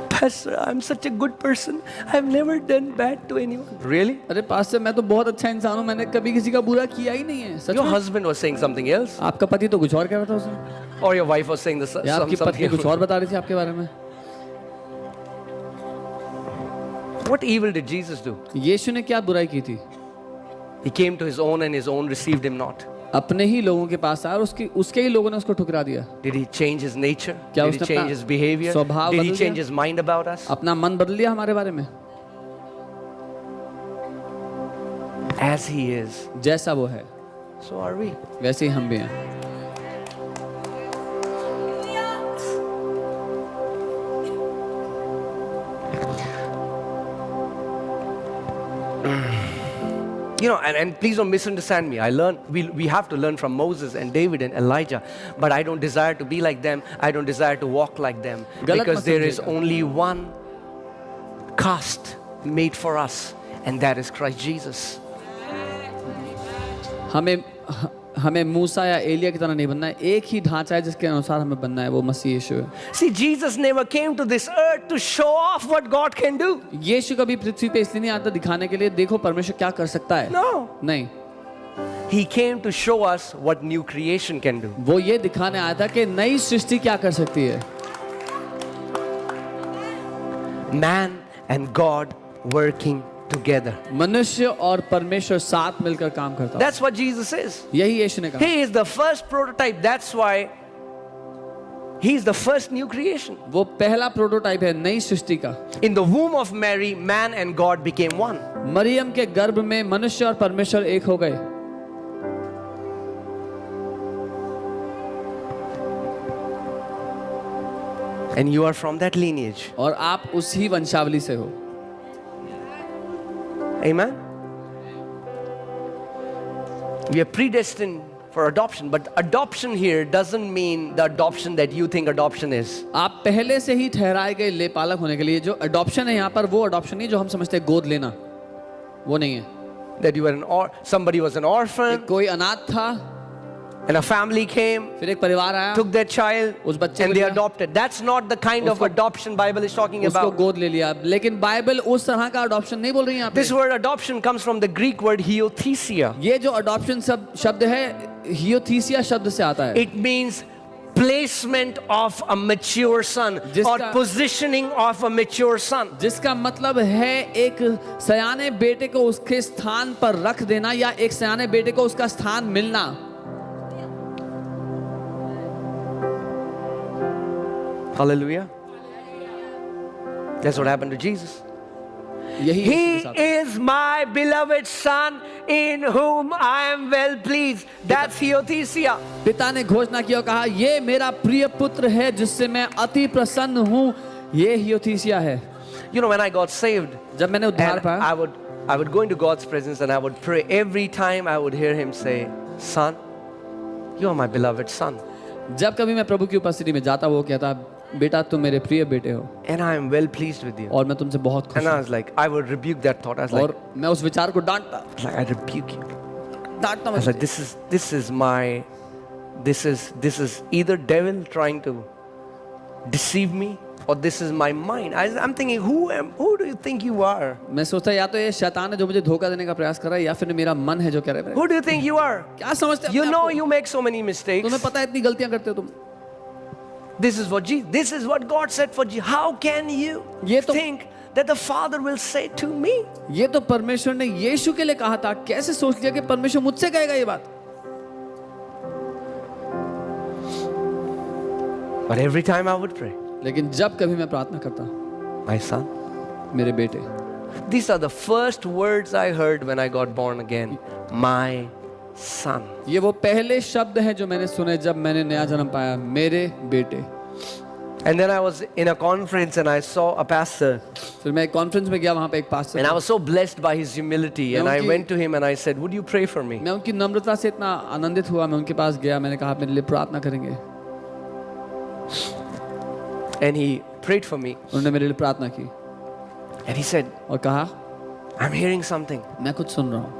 Pastor, I'm such a good person. I've never done bad to anyone. Really? अरे pastor मैं तो बहुत अच्छा इंसान हूँ, मैंने कभी किसी का बुरा किया ही नहीं है। सच Your में? husband was saying something else, आपका पति तो कुछ और कह रहा था उसने, or your wife was saying this, या आपकी something पत्नी कुछ else. और बता रही थी आपके बारे में। What evil did Jesus do? यीशु ने क्या बुराई की थी? He came to his own and his own received him not. अपने ही लोगों के पास आया और उसके ही लोगों ने उसको ठुकरा दिया। Did he change his nature? क्या Did he उसने change अपना his behavior? स्वभाव Did he बदल change दिया? his mind about us? अपना मन बदल लिया हमारे बारे में? As he is, जैसा वो है so are we. वैसे ही हम भी हैं। You know, and please don't misunderstand me. We have to learn from Moses and David and Elijah, but I don't desire to be like them. I don't desire to walk like them, because there is only one caste made for us, and that is Christ Jesus. हमें मूसा या एलिया की तरह नहीं बनना है, एक ही ढांचा है जिसके अनुसार हमें बनना है, वो मसीह यीशु है। See, Jesus never came to this earth to show off what God can do. यीशु कभी पृथ्वी पे इसलिए नहीं आता दिखाने के लिए देखो परमेश्वर क्या कर सकता है। No. नहीं, He came to show us what new creation can do. वो ये दिखाने आया था कि नई सृष्टि क्या कर सकती है। Man and God working together. मनुष्य और परमेश्वर साथ मिलकर काम करता है। That's what Jesus is. यही यीशु ने कहा। He is the first prototype. That's why he is the first new creation. वो पहला प्रोटोटाइप है नई सृष्टि का। In the womb of Mary, man and God became one. Maryam के गर्भ में मनुष्य और परमेश्वर एक हो गए। And you are from that lineage. और आप उसी वंशावली से हो। Amen. We are predestined for adoption, but adoption here doesn't mean the adoption that you think adoption is. आप पहले से ही ठहराए गए लेपालक होने के लिए। जो अडॉप्शन है यहाँ पर वो अडॉप्शन नहीं जो हम समझते हैं गोद लेना, वो नहीं है। That you were somebody was an orphan, कोई अनाथ था, and a family came, फिर एक परिवार आया, took their child, उस बच्चे and को they लिया, adopted. That's not the kind of adoption Bible is talking उसको about. गोद ले लिया। लेकिन बाइबल उस तरह का अडॉप्शन नहीं बोल रही है यहाँ पे। This word adoption comes from the Greek word hiothesia. ये जो अडॉप्शन शब्द है हियोथीसिया शब्द से आता है। It means placement of a mature son or positioning of a mature son. जिसका मतलब है एक सयाने बेटे को उसके स्थान पर रख देना या एक सयाने बेटे को उसका स्थान मिलना। Hallelujah. That's what happened to Jesus. He is my beloved son in whom I am well pleased. That's hiothesia. पिता ने घोषणा की और कहा ये मेरा प्रिय पुत्र है जिससे मैं अति प्रसन्न हूँ। ये हियोथीसिया है। You know, when I got saved, जब मैंने उद्धार पाया, I would go into God's presence and I would pray. Every time I would hear him say, "Son, you are my beloved son." जब कभी मैं प्रभु की उपस्थिति में जाता वो कहता बेटा तुम मेरे प्रिय बेटे हो। And I am well pleased with you. और मैं तुमसे बहुत खुश And I हूँ। was like, I would rebuke that thought. I was like, और मैं उस विचार को डांटता। I rebuke you. डांटता I was like, this is either devil trying to deceive me or this is my mind. I'm thinking, who do you think you are? मैं सोचता या तो ये शैतान है जो मुझे धोखा देने का प्रयास कर रहा है या फिर मेरा मन है जो कह रहा है। Who do you think you are? क्या समझते हो? You know you make so many mistakes. तुम्हें पता है इतनी गलतियां करते हो तुम। This is what God said for Jesus. How can you think that the Father will say to me? ये तो परमेश्वर ने यीशु के लिए कहा था। कैसे सोच लिया कि परमेश्वर मुझसे कहेगा ये बात? But every time I would pray, लेकिन जब कभी मैं प्रार्थना करता, my son, मेरे बेटे, these are the first words I heard when I got born again. My son. ये वो पहले शब्द हैं जो मैंने सुने जब मैंने नया जन्म पाया, मेरे बेटे। And then I was in a conference and I saw a pastor. फिर मैं एक कॉन्फ्रेंस में गया, वहाँ पे एक pastor. And I was so blessed by his humility. And I went to him and I said, "Would you pray for me?" मैं उनकी नम्रता से इतना आनंदित हुआ, मैं उनके पास गया, मैंने कहा आप मेरे लिए प्रार्थना करेंगे। And he prayed for me. उन्होंने मेरे लिए प्रार्थना की। And he said, और कहा "I'm hearing something." मैं कुछ सुन रहा हूँ।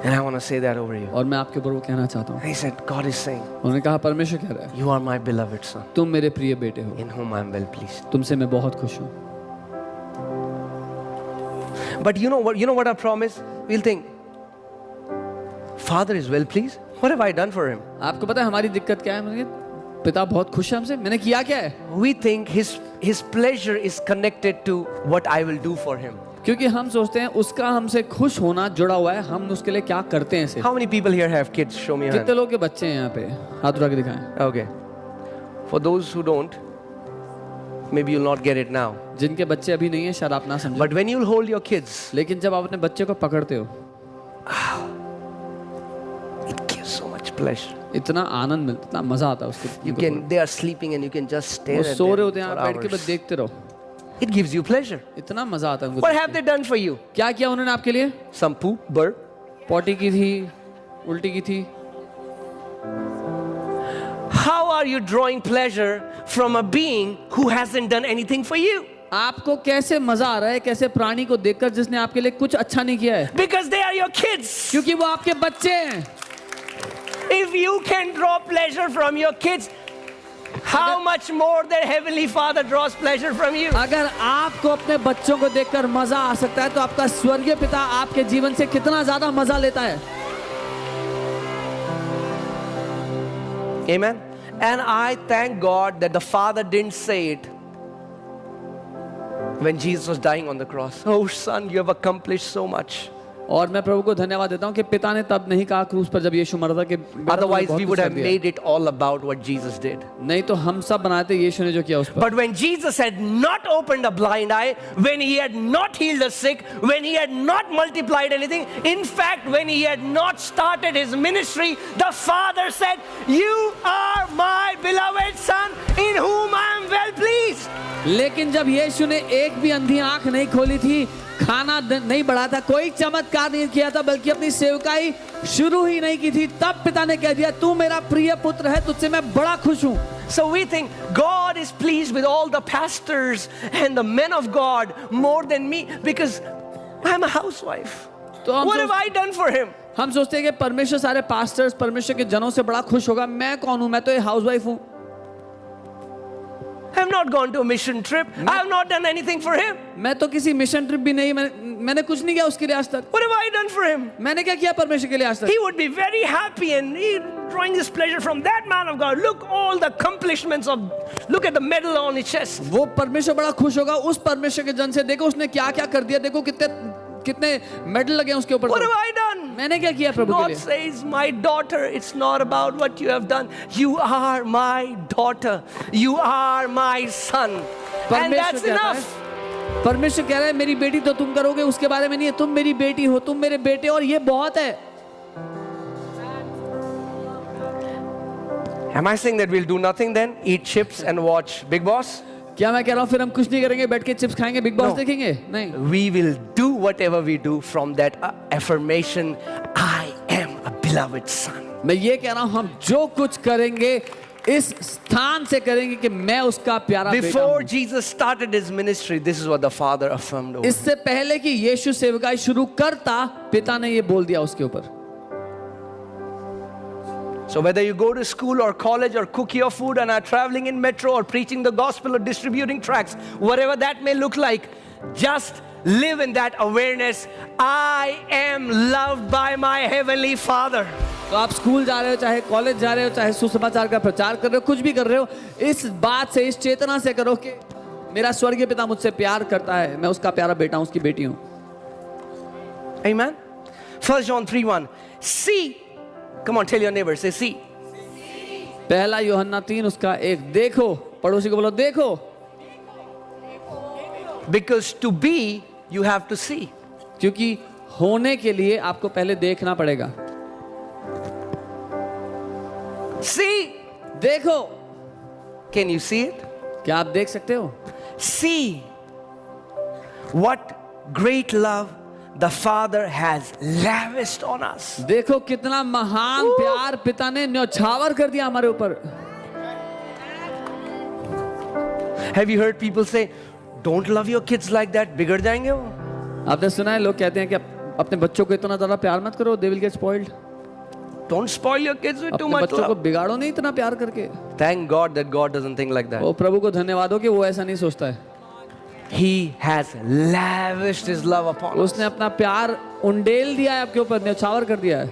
And I want to say that over you. और मैं आपके ऊपर वो कहना चाहता हूँ। He said, God is saying, उन्होंने कहा परमेश्वर कह रहा है, you are my beloved son, तुम मेरे प्रिय बेटे हो, in whom I am well pleased. तुमसे मैं बहुत खुश हूँ। But you know what our problem is? We'll think, Father is well pleased. What have I done for him? आपको पता है हमारी दिक्कत क्या है? मैंने कहा, पिता बहुत खुश है हमसे, मैंने किया क्या है? We think his pleasure is connected to what I will do for him. क्योंकि हम सोचते हैं उसका हमसे खुश होना जुड़ा हुआ है, हम उसके लिए क्या करते हैं सिर्फ। How many people here have kids? Show me your hand. कितने लोग के बच्चे हैं यहाँ पे? हाथ उठा के दिखाएं। Okay. For those who don't, maybe you'll not get it now. जिनके बच्चे अभी नहीं है शायद आप ना समझें। But when you'll hold your kids, लेकिन जब आप अपने बच्चे को पकड़ते हो, it gives so much pleasure. इतना आनंद मिलता, इतना मजा आता है उसको। They are sleeping and you can just stare वो at सो रहे them होते हैं, for आप बैठ के बस hours. देखते रहो, It gives you pleasure. इतना मजा आता है उनको। What have they done for you? क्या किया उन्होंने आपके लिए? Some poop, burp. पॉटी की थी, उल्टी की थी। How are you drawing pleasure from a being who hasn't done anything for you? आपको कैसे मजा आ रहा है कैसे प्राणी को देखकर जिसने आपके लिए कुछ अच्छा नहीं किया है? Because they are your kids. क्योंकि वो आपके बच्चे हैं। If you can draw pleasure from your kids, how much more their heavenly Father draws pleasure from you? अगर आपको अपने बच्चों को देखकर मजा आ सकता है तो आपका स्वर्गीय पिता आपके जीवन से कितना ज्यादा मजा लेता है। Amen. And I thank God that the Father didn't say it when Jesus was dying on the cross. Oh son, you have accomplished so much. और मैं प्रभु को धन्यवाद देता हूँ कि पिता ने तब नहीं कहा क्रूस पर जब यीशु मरा था कि Otherwise we would have made it all about what Jesus did. नहीं तो हम सब बनाते यीशु ने जो किया उस पर। But when Jesus had not opened a blind eye, when he had not healed the sick, when he had not multiplied anything, in fact when he had not started his ministry, the Father said, "You are my beloved son in whom I am well pleased." लेकिन जब यीशु ने एक भी अंधी आंख नहीं खोली थी, खाना नहीं बढ़ा था, कोई चमत्कार नहीं किया था, बल्कि अपनी सेवकाई शुरू ही नहीं की थी, तब पिता ने कह दिया तू मेरा प्रिय पुत्र है, तुझसे मैं बड़ा खुश हूं। So we think God is pleased with all the pastors and the men of God more than me because I'm a housewife. तो What have I done for him? हम सोचते हैं कि परमेश्वर सारे पास्टर्स परमेश्वर के जनों से बड़ा खुश होगा, मैं कौन हूं? मैं तो एक हाउसवाइफ हूं। I have not gone to a mission trip. I have not done anything for him. मैं तो किसी मिशन ट्रिप भी नहीं, मैंने कुछ नहीं किया उसके लिए आज तक। What have I done for him? मैंने क्या किया परमेश्वर के लिए आज तक? He would be very happy and he drawing his pleasure from that man of God. Look all the accomplishments of, look at the medal on his chest. वो परमेश्वर बड़ा खुश होगा उस परमेश्वर के जन से, देखो उसने क्या क्या कर दिया, देखो कितने मेडल लगे उसके ऊपर। What have I done? मैंने क्या किया प्रभु के God लिए? says, my daughter, it's not about what you have done. You are my daughter. You are my son. And that's enough. परमेश्वर कह रहा है मेरी बेटी तो तुम करोगे, उसके बारे में नहीं है, तुम मेरी बेटी हो, तुम मेरे बेटे, और ये बहुत है। Am I saying that we'll do nothing then? Eat chips and watch Big Boss? क्या मैं कह रहा हूँ फिर हम कुछ नहीं करेंगे, बैठ के चिप्स खाएंगे, बिग बॉस देखेंगे? नहीं। We will do whatever we do from that affirmation, I am a beloved son. मैं ये कह रहा हूँ हम जो कुछ करेंगे इस स्थान से करेंगे कि मैं उसका प्यारा बेटा Before हूँ। Jesus started his ministry, this is what the Father affirmed over him. इससे पहले कि यीशु सेवकाई शुरू करता, पिता ने ये बोल दिया उसके ऊपर। So whether you go to school or college or cook your food and are traveling in metro or preaching the gospel or distributing tracts, whatever that may look like, just live in that awareness. I am loved by my heavenly Father. तो आप school जा रहे हो, चाहे college जा रहे हो, चाहे सुसमाचार का प्रचार कर रहे हो, कुछ भी कर रहे हो, इस बात से, इस चेतना से करो कि मेरा स्वर्गीय पिता मुझसे प्यार करता है, मैं उसका प्यारा बेटा हूं, उसकी बेटी हूं। Amen. 1 John 3:1. See. Come on, tell your neighbor, say see. पहला यूहन्ना 3 उसका 1, देखो, पड़ोसी को बोलो देखो। Because to be, you have to see. क्योंकि होने के लिए आपको पहले देखना पड़ेगा। See. देखो। Can you see it? क्या आप देख सकते हो? See what great love the Father has lavished on us. देखो कितना महान प्यार पिता ने न्यौछावर कर दिया हमारे ऊपर। Have you heard people say, don't love your kids like that, बिगड़ जाएंगे वो? आपने सुना है लोग कहते हैं कि अपने बच्चों को इतना ज्यादा प्यार मत करो, they will get spoiled. Don't spoil your kids with too अपने much बच्चों को love. बिगाड़ो नहीं इतना प्यार करके। Thank God that God doesn't think like that. ओ प्रभु को धन्यवाद हो कि वो ऐसा नहीं सोचता है। He has lavished His love upon us. उसने अपना प्यार उंडेल दिया है आपके ऊपर, न्यौछावर कर दिया है।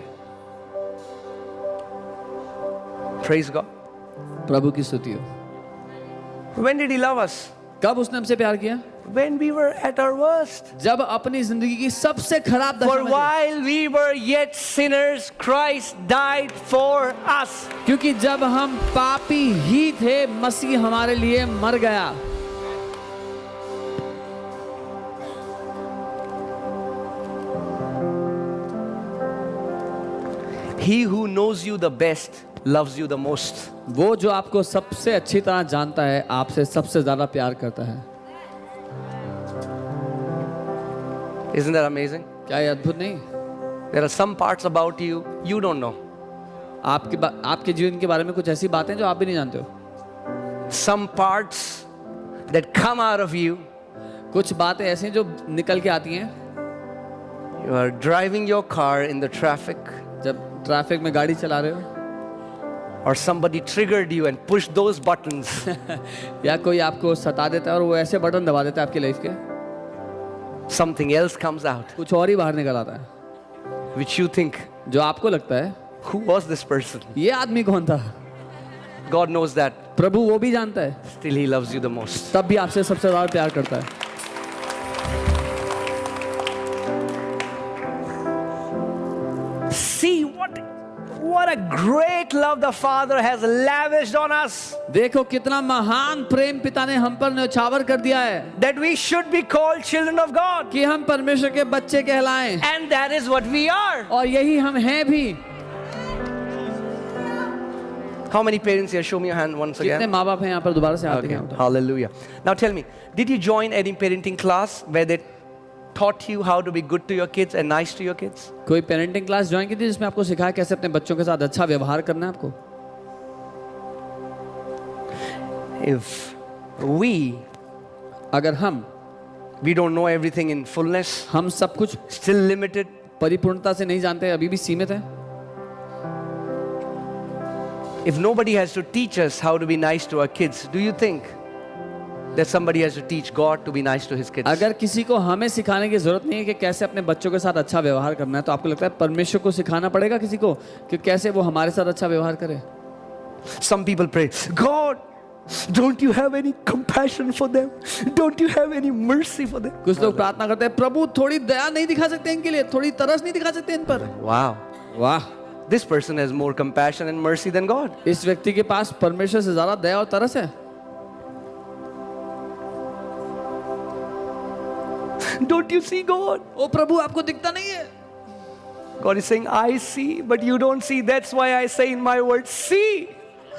Praise God. प्रभु की स्तुति हो। When did He love us? कब उसने हमसे प्यार किया? When we were at our worst. जब अपनी जिंदगी की सबसे खराब दशा For में थे। while we were yet sinners, Christ died for us. क्योंकि जब हम पापी ही थे, मसीह हमारे लिए मर गया। He who knows you the best loves you the most. वो जो आपको सबसे अच्छी तरह जानता है, आपसे सबसे ज्यादा प्यार करता है। Isn't that amazing? क्या ये अद्भुत नहीं? There are some parts about you you don't know. आपके जीवन के बारे में कुछ ऐसी बातें जो आप भी नहीं जानते हो। Some parts that come out of you. कुछ बातें ऐसी हैं जो निकल के आती हैं। You are driving your car in the traffic, जब ट्रैफिक में गाड़ी चला रहे हो, or somebody triggered you and pushed those buttons. या कोई आपको सता देता है और वो ऐसे बटन दबा देता है आपकी लाइफ के, Something else comes out, कुछ और ही बाहर निकल आता है, which you think, जो आपको लगता है who was this person? ये आदमी कौन था। God knows that. प्रभु वो भी जानता है, Still, He loves you the most. तब भी आपसे सबसे ज्यादा प्यार करता है। See what a great love the Father has lavished on us. देखो कितना महान प्रेम पिता ने हम पर न्यौछावर कर दिया है That we should be called children of God. कि हम परमेश्वर के बच्चे कहलाएं, And that is what we are. और यही हम हैं भी। How many parents here? Show me your hand once कितने again. माँ बाप हैं यहाँ पर दोबारा से हाथ Okay. दिखाएं। Hallelujah. Now tell me, did you join any parenting class where they taught you how to be good to your kids and nice to your kids? कोई पेरेंटिंग क्लास ज्वाइन की थी जिसमें आपको सिखाया कैसे अपने बच्चों के साथ अच्छा व्यवहार करना है आपको? If अगर we don't know everything in fullness, हम सब कुछ still limited, परिपूर्णता से नहीं जानते, अभी भी सीमित है, if nobody has to teach us how to be nice to our kids, do you think that somebody has to teach God to be nice to His kids? अगर किसी को हमें सिखाने की जरूरत नहीं है कि कैसे अपने बच्चों के साथ अच्छा व्यवहार करना है, तो आपको लगता है परमेश्वर को सिखाना पड़ेगा किसी को कि कैसे वो हमारे साथ अच्छा व्यवहार करे? Some people pray, God, don't you have any compassion for them? Don't you have any mercy for them? कुछ लोग प्रार्थना करते हैं, प्रभु थोड़ी दया नहीं दिखा सकते इनके लिए, थोड़ी तरस नहीं दिखा सकते इन पर? Wow. वाह, This person has more compassion and mercy than God. इस व्यक्ति के पास परमेश्वर से ज्यादा दया और तरस है। Don't you see God? ओ प्रभु आपको दिखता नहीं है? God is saying, I see, but you don't see. That's why I say in my word, see.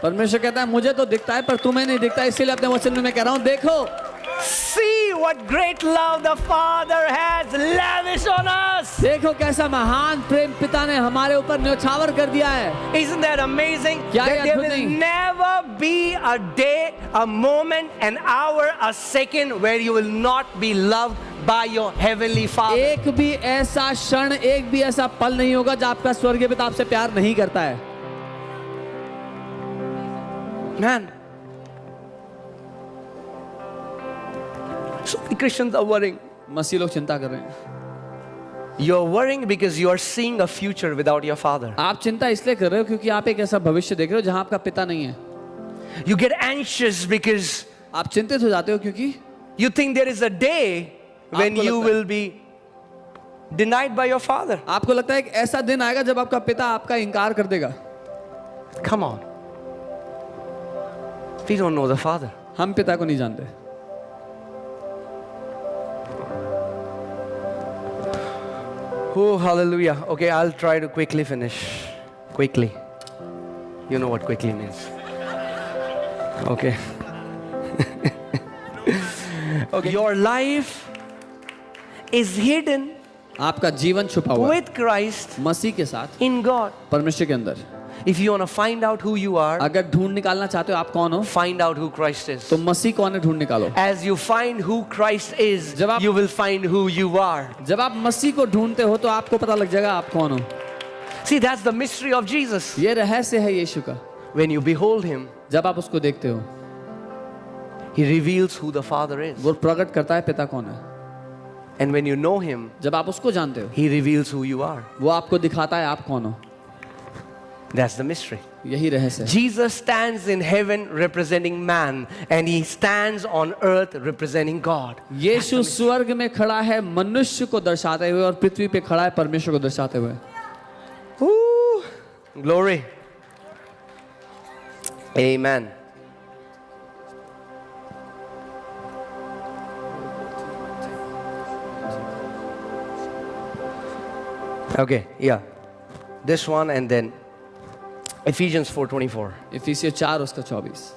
परमेश्वर कहता है मुझे तो दिखता है पर तुम्हें नहीं दिखता, इसीलिए अपने वचन में मैं कह रहा हूँ देखो। See what great love the Father has lavished on us. देखो कैसा महान प्रेम पिता ने हमारे ऊपर न्यौछावर कर दिया है। Isn't that amazing? क्या ये That there अद्भुत will नहीं? never be a day, a moment, an hour, a second where you will not be loved by your heavenly Father. एक भी ऐसा क्षण, एक भी ऐसा पल नहीं होगा जब आपका स्वर्गीय पिता आपसे प्यार नहीं करता है। Man. So many Christians are worrying. मसीह लोग चिंता कर रहे हैं। You're worrying because you are seeing a future without your Father. आप चिंता इसलिए कर रहे हो क्योंकि आप एक ऐसा भविष्य देख रहे हो जहां आपका पिता नहीं है। You get anxious because आप चिंतित हो जाते हो क्योंकि you think there is a day when आपको you लगता है- will be denied by your Father. आपको लगता है एक ऐसा दिन आएगा जब आपका पिता आपका इनकार कर देगा। Come on. We don't know the Father. हम पिता को नहीं जानते। Oh, hallelujah. Okay, I'll try to quickly finish. Quickly. You know what quickly means. Okay. Okay. Your life is hidden आपका जीवन छुपा हुआ है with Christ मसीह के साथ in God. परमेश्वर के अंदर। If you want to find out who you are, अगर ढूंढ निकालना चाहते हो आप कौन हो, find out who Christ is. तो मसीह कौन है ढूंढ निकालो। As you find who Christ is, जब आप- you will find who you are. जब आप मसीह को ढूंढते हो तो आपको पता लग जाएगा आप कौन हो। See, that's the mystery of Jesus. ये रहस्य है यीशु का। When you behold him, जब आप उसको देखते हो, he reveals who the Father is. वो प्रकट करता है पिता कौन है। And when you know him, जब आप उसको जानते हो, he reveals who you are. वो आपको दिखाता है आप कौन हो। That's the mystery. यही रहस्य है। Jesus stands in heaven representing man, and he stands on earth representing God. यीशु स्वर्ग में खड़ा है मनुष्य को दर्शाते हुए और पृथ्वी पे खड़ा है परमेश्वर को दर्शाते हुए। Woo! Glory. Amen. Okay, yeah. This one and then Ephesians 4:24. इफिसियों 4 उसका 24।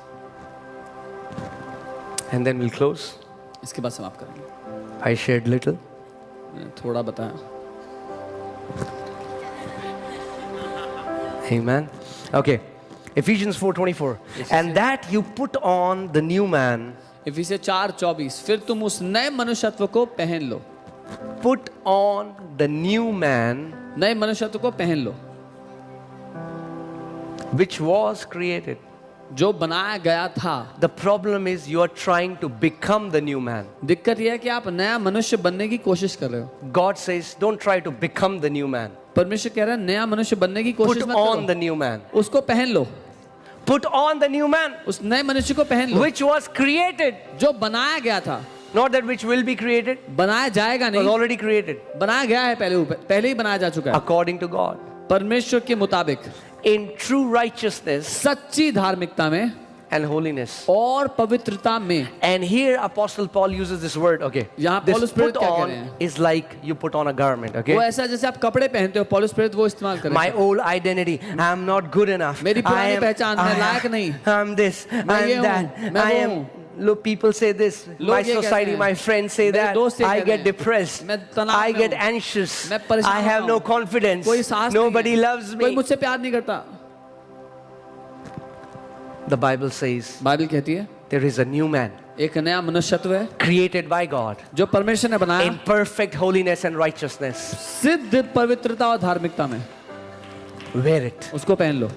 And then we'll close. इसके बाद समाप्त करेंगे। I shared little. मैंने थोड़ा बताया। Amen. Okay. Ephesians 4:24. And that you put on the new man. इफिसियों 4:24 फिर तुम उस नए मनुष्यत्व को पहन लो। Put on the new man नए मनुष्यत्व को पहन लो which was created. जो बनाया गया था। The problem is you are trying to become the new man. दिक्कत यह है कि आप नया मनुष्य बनने की कोशिश कर रहे हो। God says, don't try to become the new man. परमेश्वर कह रहा है नया मनुष्य बनने की कोशिश Put मत on करो, the new man. उसको पहन लो। Put on the new man उस नए मनुष्य को पहन लो which was created. जो बनाया गया था। Not that which will be created, बनाया जाएगा was नहीं, already created बनाया गया है पहले ही बनाया जा चुका है according to God. परमेश्वर के मुताबिक In true righteousness सच्ची धार्मिकता में and holiness. और पवित्रता में। And here Apostle Paul uses this word, okay. यहाँ This पौलुस प्रेरित put क्या कह on रहे हैं? is like you put on a garment, okay. वो ऐसा जैसे आप कपड़े पहनते हो, पौलुस प्रेरित वो इस्तेमाल कर रहे My हैं। old identity, I'm not good enough. मेरी I पुरानी am, पहचान, मैं लायक नहीं। I'm this, मैं ये I'm हूँ, that, मैं I वो am. हूँ। Look, people say this. लोग My ये कहते society, हैं। my friends say मेरे that. दोस्त ये I कहते get हैं। depressed. मैं तनाव I में get हूँ। anxious. मैं परेशान I have होता no हूँ। confidence. कोई साहस Nobody नहीं है। loves कोई me. मुझसे प्यार नहीं करता। The Bible says बाइबल कहती है there is a new man एक नया मनुष्यत्व है created by God जो परमेश्वर ने बनाया in perfect holiness and righteousness. सिद्ध पवित्रता और धार्मिकता में। Wear it. उसको पहन लो।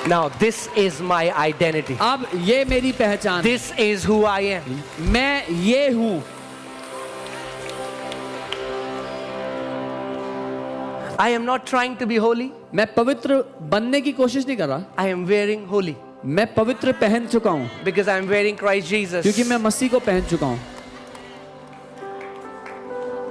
Now, this is my identity. अब ये मेरी पहचान, This is who I am. मैं ये हूँ। I am not trying to be holy. मैं पवित्र बनने की कोशिश नहीं कर रहा, I am wearing holy मैं पवित्र पहन चुका हूँ because I am wearing Christ Jesus. क्योंकि मैं मसीह को पहन चुका हूँ।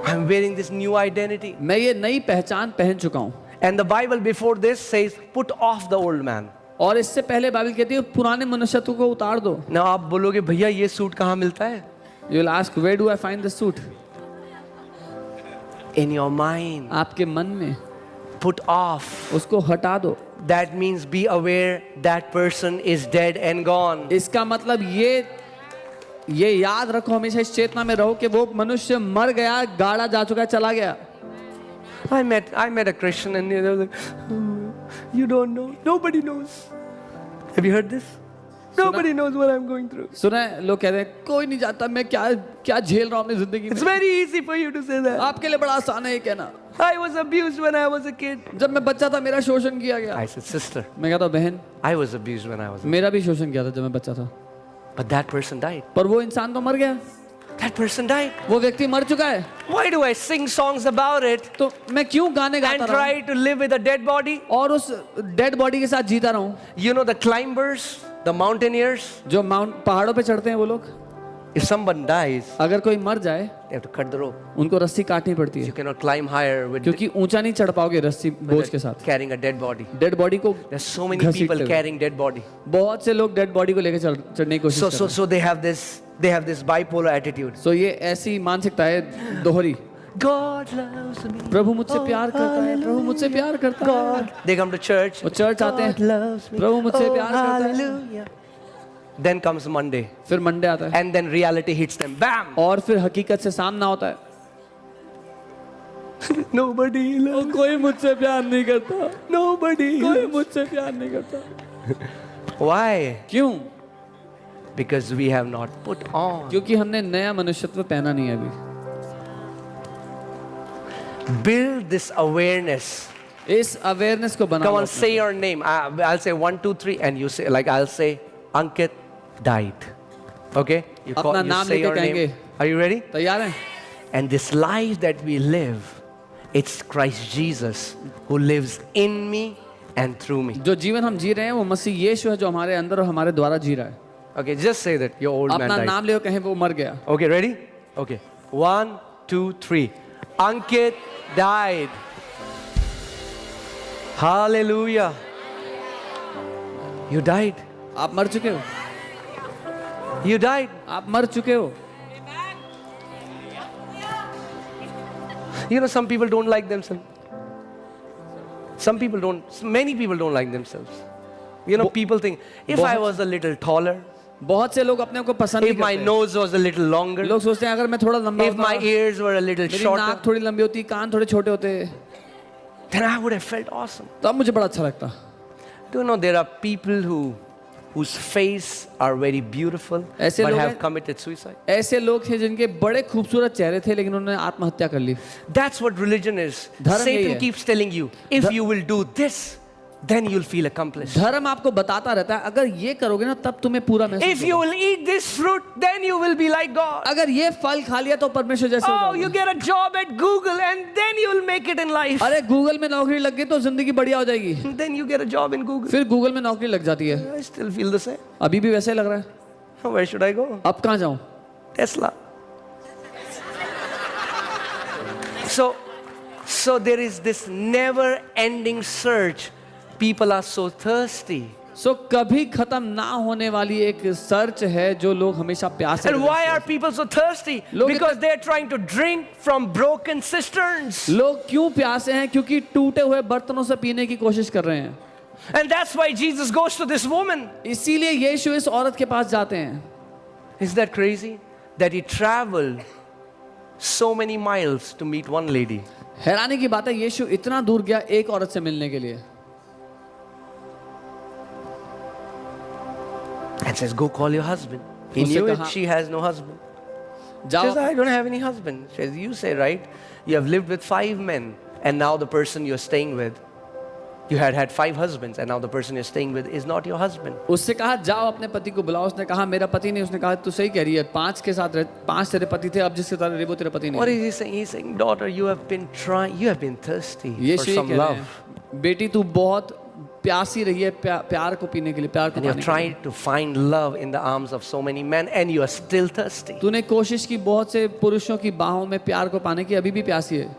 I am wearing this new identity. मैं ये नई पहचान पहन चुका हूँ। And the Bible before this says, put off the old man. और इससे पहले बाइबल कहती है पुराने मनुष्यत्व को उतार दो। Now आप बोलोगे भैया ये सूट कहाँ मिलता है? You will ask where do I find the suit? In your mind. आपके मन में। Put off. उसको हटा दो। That means be aware that person is dead and gone. इसका मतलब ये याद रखो, हमेशा इस चेतना में रहो कि वो मनुष्य मर गया, गाड़ा जा चुका है, चला गया। I met a Christian and they were like, "Oh, you don't know. Nobody knows. Have you heard this? Nobody knows what I'm going through. सुना है लोग कहते हैं कोई नहीं जानता मैं क्या झेल रहा हूँ अपनी जिंदगी It's में। very easy for you to say that. आपके लिए बड़ा आसान है ये कहना। I was abused when I was a kid. जब मैं बच्चा था मेरा शोषण किया गया। I said, sister, मैं कहता हूँ बहन, I was abused when I was a kid. मेरा भी शोषण किया था जब मैं बच्चा था, But that person died. पर वो इंसान तो मर गया, That person died. वो व्यक्ति मर चुका है। Why do I sing songs about it तो मैं क्यों गाने गाता and रहूं try to live with a dead body? और उस डेड बॉडी के साथ जीता रहूं? You know the climbers, the mountaineers, जो पहाड़ों पे चढ़ते हैं वो लोग, if someone dies, अगर कोई मर जाए they have to cut the rope. उनको रस्सी काटनी पड़ती है You cannot climb higher with क्योंकि ऊंचा नहीं चढ़ पाओगे रस्सी बोझ के साथ। carrying a dead body. Dead body को There's so many घसीटते people हुए। carrying dead body. बहुत से लोग डेड बॉडी को लेकर चढ़ने की कोशिश करते हैं। So they have this bipolar attitude. सो ये ऐसी मानसिकता है दोहरी। God loves me. प्रभु मुझसे प्यार करता है, प्रभु मुझसे प्यार करता है। God. They come to church. वो चर्च आते हैं, God loves me. प्रभु मुझसे Oh, प्यार करता है। hallelujah. Then comes Monday, फिर मंडे आता है and then reality hits them. Bam! और फिर हकीकत से सामना होता है। Nobody loves. कोई मुझसे प्यार नहीं करता, Nobody कोई loves. मुझसे प्यार नहीं करता। Why? क्यों? Because we have not put on. क्योंकि हमने नया मनुष्यत्व पहना नहीं है अभी। Build this awareness. इस अवेयरनेस को बना Come लो on, अपने। say your name. I'll say 1, 2, 3, and you say, like I'll say, Ankit died. Okay? You अपना you नाम say लेके your name. कहेंगे। Are you ready? तैयार हैं? And this life that we live, it's Christ Jesus who lives in me and through me. जो जीवन हम जी रहे हैं वो मसीह यीशु है जो हमारे अंदर और हमारे द्वारा जी रहा है। Okay, just say that your old man अपना died. नाम ले कहें वो मर गया। Okay, ready? Okay. 1, 2, 3. Ankit died. Hallelujah. You died. आप मर चुके हो, You died. आप मर चुके हो। You know, some people don't like themselves. Many people don't like themselves. You know, people think, if I was a little taller, बहुत से लोग अपने को पसंद नहीं if my करते। nose was a little longer, लोग सोचते हैं अगर मैं थोड़ा लंबा if my होता, ears were a little मेरी shorter, नाक थोड़ी लंबी होती, कान थोड़े छोटे होते, then I would have felt awesome. तो अब मुझे बड़ा अच्छा लगता। Do you know there are people whose face are very beautiful ऐसे but लोग have हैं- committed suicide? ऐसे लोग थे जिनके बड़े खूबसूरत चेहरे थे लेकिन उन्होंने आत्महत्या कर ली। That's what religion is. धर्म यही Satan है। keeps telling you, if you will do this, then you'll feel accomplished. धर्म आपको बताता रहता है अगर ये करोगे ना तब तुम्हें पूरा महसूस If you होगा। will eat this fruit, then you will be like God. अगर ये फल खा लिया तो परमेश्वर जैसे हो Oh, जाओगे। you get a job at Google and then you'll make it in life. अरे गूगल में नौकरी लग गई तो जिंदगी बढ़िया हो जाएगी। Then you get a job in Google. फिर गूगल में नौकरी लग जाती है, I still feel the same. अभी भी वैसे ही लग रहा है। Where should I go? अब कहाँ जाऊं? Tesla. So there is this never-ending search. People are so thirsty. सो कभी खत्म ना होने वाली एक सर्च है जो लोग हमेशा प्यासे And रहते why हैं। are people so thirsty? लोग Because they're trying to drink from broken cisterns. लोग क्यों प्यासे हैं? क्योंकि टूटे हुए बर्तनों से पीने की कोशिश कर रहे हैं। And that's why Jesus goes to this woman. इसीलिए यीशु इस औरत के पास जाते हैं। Is that crazy? That he traveled so many miles to meet one lady. हैरानी की बात है यीशु इतना दूर गया एक औरत से मिलने के लिए। And says, go call your husband. He उससे knew it, कहा- she has no husband. She जाओ says, I don't have any husband. She says, you say, right? You have lived with 5 men, and now the person you're staying with, you had 5 husbands, and now the person you're staying with is not your husband. उससे कहा जाओ अपने पति को बुलाओ। उसने कहा मेरा पति नहीं। उसने कहा तू सही कह रही है, 5 के साथ 5 तेरे पति थे, अब जिसके साथ रहे वो तेरा पति What नहीं। is he saying? He's saying, daughter, you have been thirsty for यीशु ये some कह रहे love. हैं बेटी तू बहुत प्यासी रही है प्यार को पीने के लिए, प्यार को And you're पाने के लिए। trying to find love in the arms of so many men, and you are still thirsty. तूने कोशिश की बहुत से पुरुषों की बाहों में प्यार को पाने की, अभी भी प्यासी है।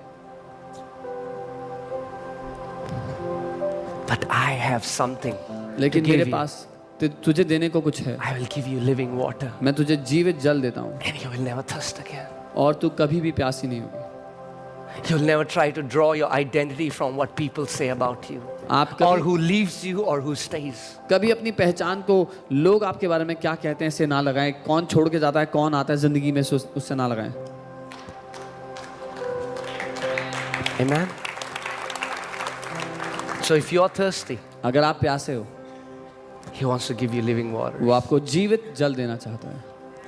But I have something to लेकिन give मेरे you. पास तुझे देने को कुछ है। I will give you living water, मैं तुझे जीवित जल देता हूँ and you will never thirst again. और तू कभी भी प्यासी नहीं होगी। You'll never try to draw your identity from what people say about you, आप or कभी who leaves you, or who stays. कभी अपनी पहचान को लोग आपके बारे में क्या कहते हैं से ना लगाएं। कौन छोड़ के जाता है, कौन आता है जिंदगी में, उससे ना लगाएं। Amen. So if you're thirsty, अगर आप प्यासे हो, He wants to give you living water, वो आपको जीवित जल देना चाहता है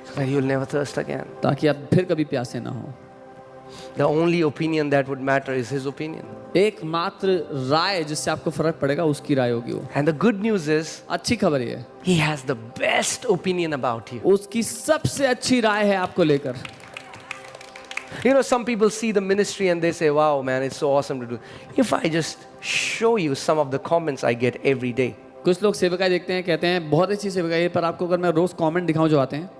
so that you'll never thirst again. ताकि आप फिर कभी प्यासे ना हो। The only opinion that would matter is His opinion. एकमात्र राय जिससे आपको फर्क पड़ेगा उसकी राय होगी वो। And the good news is, अच्छी खबर ये है, He has the best opinion about you. उसकी सबसे अच्छी राय है आपको लेकर। You know, some people see the ministry and they say, wow, man, it's so awesome to do. If I just show you some of the comments I get every day, कुछ लोग सेवकाई देखते हैं, कहते हैं बहुत अच्छी सेवकाई है, पर आपको अगर मैं रोज कमेंट दिखाऊं जो आते हैं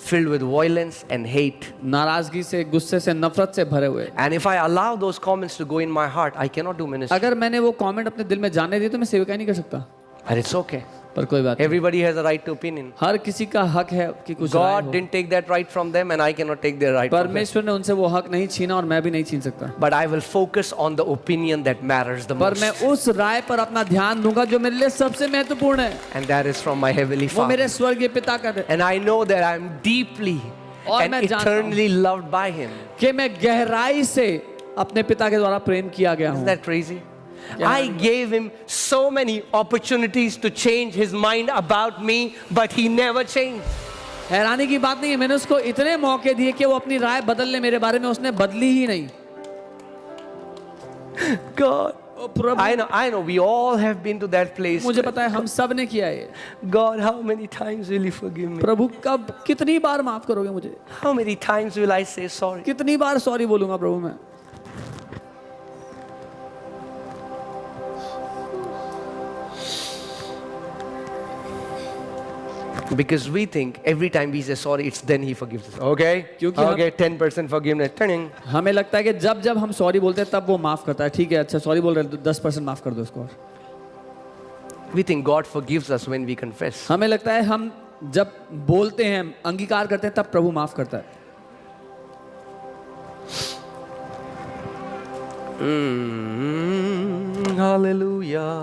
filled with violence and hate, नाराजगी से, गुस्से से, नफरत से भरे हुए, and if I allow those comments to go in my heart, I cannot do ministry. अगर मैंने वो कमेंट अपने दिल में जाने दिए तो मैं सेवकाई नहीं कर सकता। But it's okay. पर कोई बात नहीं, Everybody has a right to opinion. हर किसी का हक है कि कुछ राय God हो। didn't take that right from them, and I cannot take their right from them. परमेश्वर ने उनसे वो हक नहीं छीना और मैं भी नहीं छीन सकता। But I will focus on the opinion that matters the पर most. मैं उस राय पर अपना ध्यान दूंगा जो मेरे लिए सबसे महत्वपूर्ण है, And that is from my Heavenly वो मेरे Father. स्वर्गीय पिता का है। And I know that I'm deeply और and मैं जानता हूं eternally loved by Him. कि मैं गहराई से अपने पिता के द्वारा प्रेम किया गया Isn't हूँ। that crazy? I gave him so many opportunities to change his mind about me, but he never changed. हैरानी की बात नहीं है, मैंने उसको इतने मौके दिए कि वो अपनी राय बदल ले मेरे बारे में, उसने बदली ही नहीं। God, O Prabhu, I know, we all have been to that place. मुझे पता है हम सब ने किया है। God, how many times will you forgive me? प्रभु कब, कितनी बार माफ करोगे मुझे? How many times will I say sorry? कितनी बार सॉरी बोलूंगा प्रभु मैं? Because we think every time we say sorry, it's then he forgives us. Okay? क्योंकि हम- Okay, 10% forgiveness. Turning. हमें लगता है कि जब जब हम सॉरी बोलते हैं तब वो माफ करता है। ठीक है, अच्छा सॉरी बोल रहे हैं, 10% माफ कर दो उसको। We think God forgives us when we confess. हमें लगता है हम जब बोलते हैं, अंगीकार करते हैं, तब प्रभु माफ करता है। Hallelujah.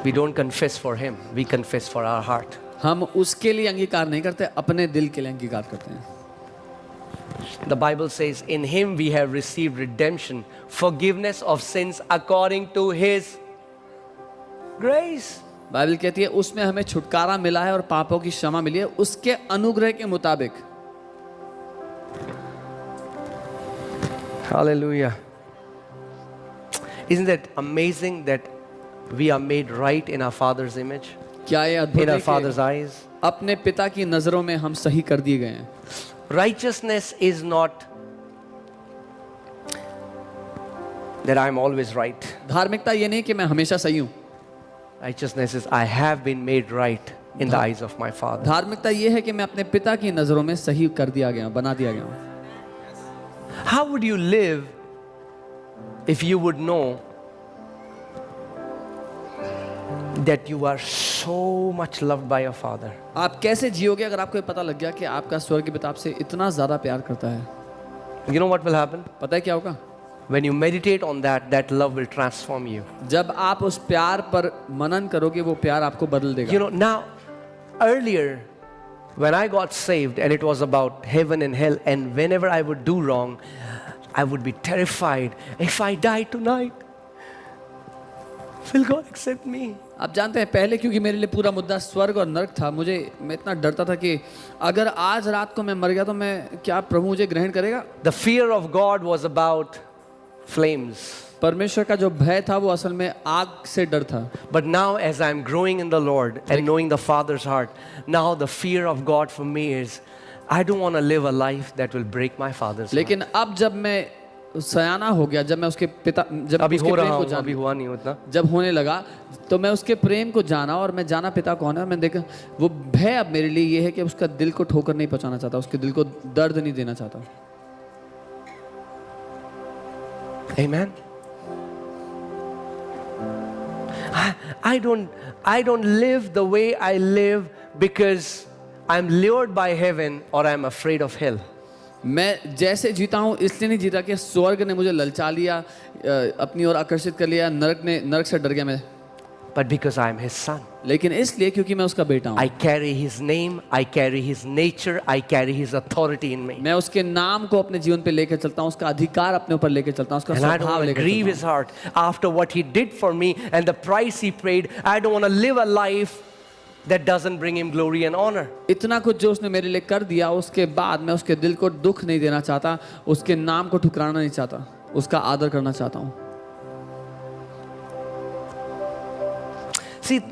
We don't confess for him, we confess for our heart. हम उसके लिए अंगीकार नहीं करते, अपने दिल के लिए अंगीकार करते हैं। The Bible says, in him we have received redemption, forgiveness of sins according to his grace. Bible कहती है उसमें हमें छुटकारा मिला है और पापों की क्षमा मिली है उसके अनुग्रह के मुताबिक। Hallelujah. Isn't that amazing that we are made right in our Father's image, क्या ये अद्भुत in है our Father's कि eyes? अपने पिता की नजरों में हम सही कर दिए गए हैं। Righteousness is not that I'm always right. धार्मिकता ये नहीं कि मैं हमेशा सही हूँ। Righteousness is I have been made right in the eyes of my Father. धार्मिकता ये है कि मैं अपने पिता की नजरों में सही कर दिया गया हूँ, बना दिया गया हूँ। How would you live if you would know that you are so much loved by your Father? आप कैसे जियोगे अगर आपको ये पता लग गया कि आपका स्वर्गीय पिता आपसे इतना ज्यादा प्यार करता है? You know what will happen? पता है क्या होगा? When you meditate on that, that love will transform you. जब आप उस प्यार पर मनन करोगे वो प्यार आपको बदल देगा। You know, now, earlier, when I got saved and it was about heaven and hell, and whenever I would do wrong, I would be terrified. If I die tonight, will God accept me? आप जानते हैं पहले क्योंकि मेरे लिए पूरा मुद्दा स्वर्ग और नरक था, मैं इतना डरता था कि अगर आज रात को मैं मर गया तो मैं क्या प्रभु मुझे ग्रहण करेगा? The fear of God was about flames. परमेश्वर का जो भय था वो असल में आग से डर था। But now, as I'm growing in the Lord and knowing the Father's heart, now the fear of God for me is, I don't want to live a life that will break my Father's heart. लेकिन अब जब मैं सयाना हो गया, जब मैं उसके पिता जब अभी उसके हो प्रेम रहा को हूँ, जाना, अभी हुआ नहीं उतना. जब होने लगा तो मैं उसके प्रेम को जाना और मैं जाना पिता कौन है और मैं देखा वो भय अब मेरे लिए ये है कि उसका दिल को ठोकर नहीं पहुंचाना चाहता, उसके दिल को दर्द नहीं देना चाहता। Amen. I don't live the way I live because I'm lured by heaven or I'm afraid of hell. मैं जैसे जीता हूँ इसलिए नहीं जीता कि स्वर्ग ने मुझे ललचा लिया, अपनी ओर आकर्षित कर लिया, नरक से डर गया मैं, But because I'm his son. लेकिन इसलिए क्योंकि मैं उसका बेटा हूँ। I carry his name, I carry his nature, I carry his authority in me. मैं उसके नाम को अपने जीवन पे लेकर चलता हूँ, उसका अधिकार अपने ऊपर लेकर चलता हूँ, उसका And I don't स्वभाव want to लेकर grieve चलता his heart after what he did for me and the price he paid. I don't want to live a life that doesn't bring him glory and honor. हूँ। इतना कुछ जो उसने मेरे लिए कर दिया उसके बाद मैं उसके दिल को दुख नहीं देना चाहता, उसके नाम को ठुकराना नहीं चाहता, उसका आदर करना चाहता हूँ। See,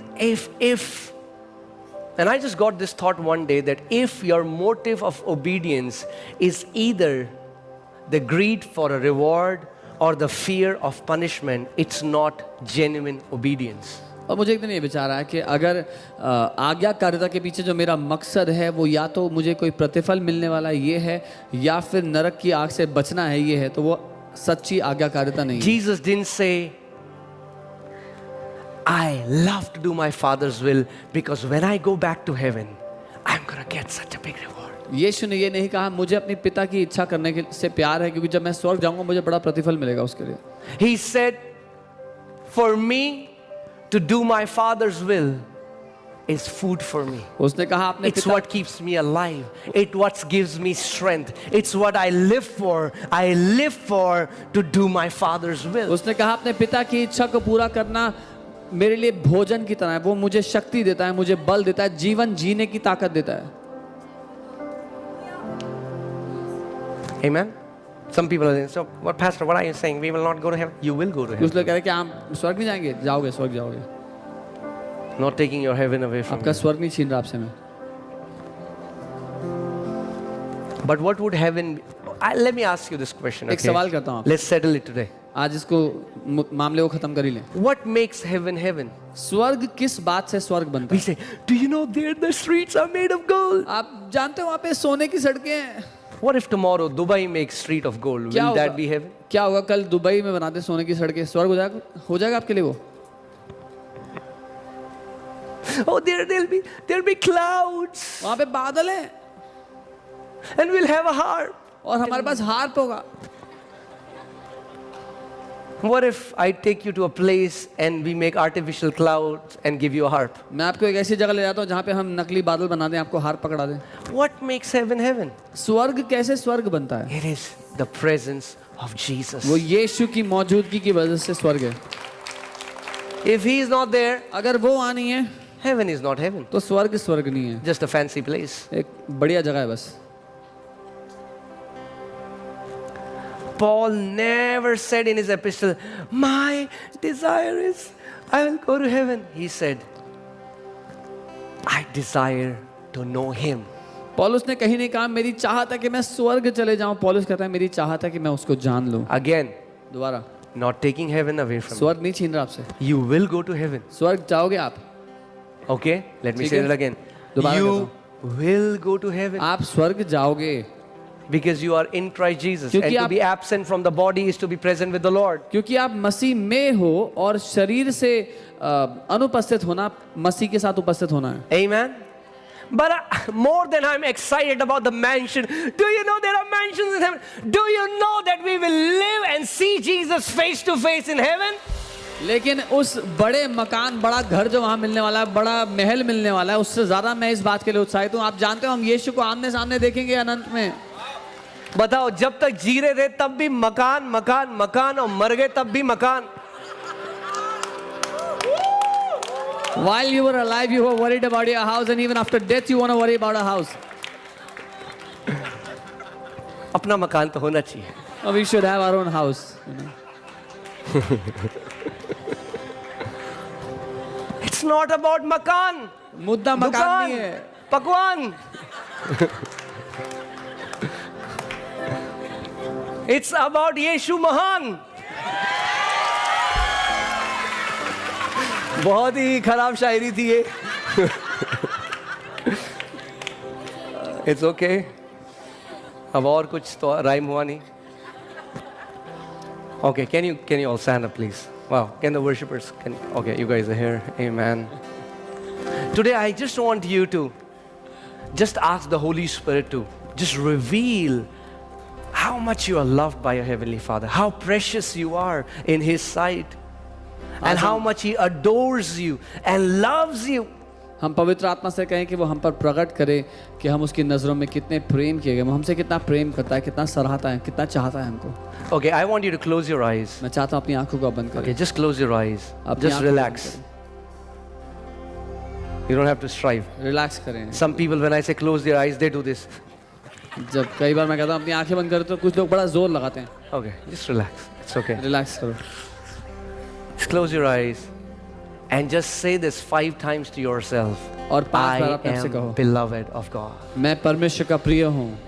and I just got this thought one day that if your motive of obedience is either the greed for a reward or the fear of punishment, it's not genuine obedience. और मुझे एक दिन ये विचार आया कि अगर आज्ञाकारिता के पीछे जो मेरा मकसद है वो या तो मुझे कोई प्रतिफल मिलने वाला ये है या फिर नरक की आग से बचना है ये है, तो वो सच्ची आज्ञाकारिता नहीं है। Jesus didn't say, I love to do my Father's will because when I go back to heaven, I'm going to get such a big reward. यीशु ने ये नहीं कहा मुझे अपने पिता की इच्छा करने के से प्यार है क्योंकि जब मैं स्वर्ग जाऊंगा मुझे बड़ा प्रतिफल मिलेगा उसके लिए। He said, for me to do my Father's will is food for me. उसने कहा अपने It's पिता, what keeps me alive. It's what gives me strength. It's what I live for. I live for to do my Father's will. उसने कहा अपने पिता की इच्छा को पूरा करना मेरे लिए भोजन की तरह है। वो मुझे शक्ति देता है, मुझे बल देता है, जीवन जीने की ताकत देता है। Amen. Some people are saying, so what, Pastor, what are you saying? We will not go to heaven. You will go to heaven. कुछ लोग कह रहे हैं कि आप स्वर्ग नहीं जाएंगे, जाओगे, स्वर्ग जाओगे। Not taking your heaven away from आपका you. स्वर्ग नहीं छीन रहा आपसे मैं। But what would heaven be? Let me ask you this question. एक Okay? सवाल करता हूँ आपसे। Let's settle it today. आज इसको मामले को खत्म कर ही लें। What makes heaven heaven? स्वर्ग किस बात से स्वर्ग बनता We है? say, do you know there the streets are made of gold? आप जानते हो वहाँ पे सोने की सड़कें हैं। What if tomorrow Dubai makes street of gold? क्या Will that होगा? be heaven? क्या होगा कल दुबई में बनाते सोने की सड़कें, स्वर्ग हो जाएगा आपके लिए वो? Oh, there'll be clouds, वहाँ पे बादल हैं and we'll have a harp. और हमारे पास हार्प होगा। What if I take you to a place and we make artificial clouds and give you a harp? मैं आपको एक ऐसी जगह ले जाता हूँ जहाँ पे हम नकली बादल बना दें, आपको हार्प पकड़ा दें। What makes heaven heaven? स्वर्ग कैसे स्वर्ग बनता है? It is the presence of Jesus. वो यीशु की मौजूदगी की वजह से स्वर्ग है। If he is not there, अगर वो वहाँ नहीं है heaven is not heaven. तो स्वर्ग स्वर्ग नहीं है, Just a fancy place. एक बढ़िया जगह है बस। Paul never said in his epistle, my desire is I will go to heaven. He said, I desire to know him. पौलुस ने कहीं नहीं कहा मेरी चाहत है कि मैं स्वर्ग चले जाऊं। पौलुस कहता है मेरी चाहत है कि मैं उसको जान लूं। Again, दोबारा, not taking heaven away from you. स्वर्ग नहीं छीन रहा आपसे, You will go to heaven. स्वर्ग जाओगे आप। Okay? Let me ठीक say है। that again. दोबारा You will go to heaven आप स्वर्ग जाओगे because you are in Christ Jesus. क्योंकि And to आप- be absent from the body is to be present with the Lord. क्योंकि आप मसीह में हो और शरीर से अनुपस्थित होना मसीह के साथ उपस्थित होना है। Amen. But more than I'm excited about the mansion, do you know there are mansions in heaven? Do you know that we will live and see Jesus face to face in heaven? लेकिन उस बड़े मकान, बड़ा घर जो वहां मिलने वाला है, बड़ा महल मिलने वाला है, उससे ज्यादा मैं इस बात के लिए उत्साहित हूँ। आप जानते हो हम यीशु को आमने सामने देखेंगे अनंत में। बताओ, जब तक जी रहे थे तब भी मकान मकान मकान, और मर गए तब भी मकान। While you were alive, you were worried about your house, and even after death, you want to worry about a house. अपना मकान तो होना चाहिए। We should have our own house. You know? It's not about मकान, मुद्दा मकान नहीं है, पकवान। It's about यीशु महान। बहुत ही खराब शायरी थी ये। It's okay. अब और कुछ तो राइम हुआ नहीं। Okay, can you all stand up, please? Wow, can the worshipers? Okay, you guys are here. Amen. Today, I just want you to just ask the Holy Spirit to just reveal how much you are loved by your Heavenly Father, how precious you are in His sight, and how much He adores you and loves you. हम पवित्र आत्मा से कहें कि वो हम पर प्रकट करे कि हम उसकी नज़रों में कितने प्रेम किए गए, वो हमसे कितना प्रेम करता है, कितना सराहता है, कितना चाहता है हमको। Okay, I want you to close your eyes. मैं चाहता हूँ अपनी आंखों को बंद करें। Okay, just close your eyes. अपनी Just आंखों को relax. बंद You don't have to strive. करें, रिलैक्स करें। Some people, when I say close their eyes, they do this. जब कई बार मैं कहता हूँ अपनी आंखें बंद करो तो कुछ लोग बड़ा जोर लगाते हैं। Okay, just relax. It's okay. Relax करो। Just close your eyes and just say this 5 times to yourself. और 5 बार I अपने आप से am कहो, beloved of God. मैं परमेश्वर का प्रिय हूँ,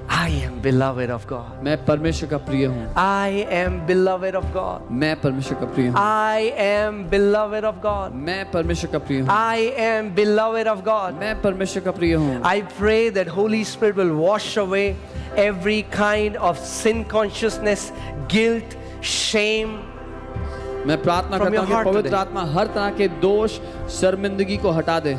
I am beloved of God. मैं परमेश्वर का प्रिय हूँ, I am beloved of God. मैं परमेश्वर का प्रिय हूँ, I am beloved of God. मैं परमेश्वर का प्रिय हूँ, I am beloved of God. मैं परमेश्वर का प्रिय हूँ। I pray that Holy Spirit will wash away every kind of sin consciousness, guilt, shame. मैं प्रार्थना From करता your हूँ कि heart पवित्र today. आत्मा हर तरह के दोष, शर्मिंदगी को हटा दे।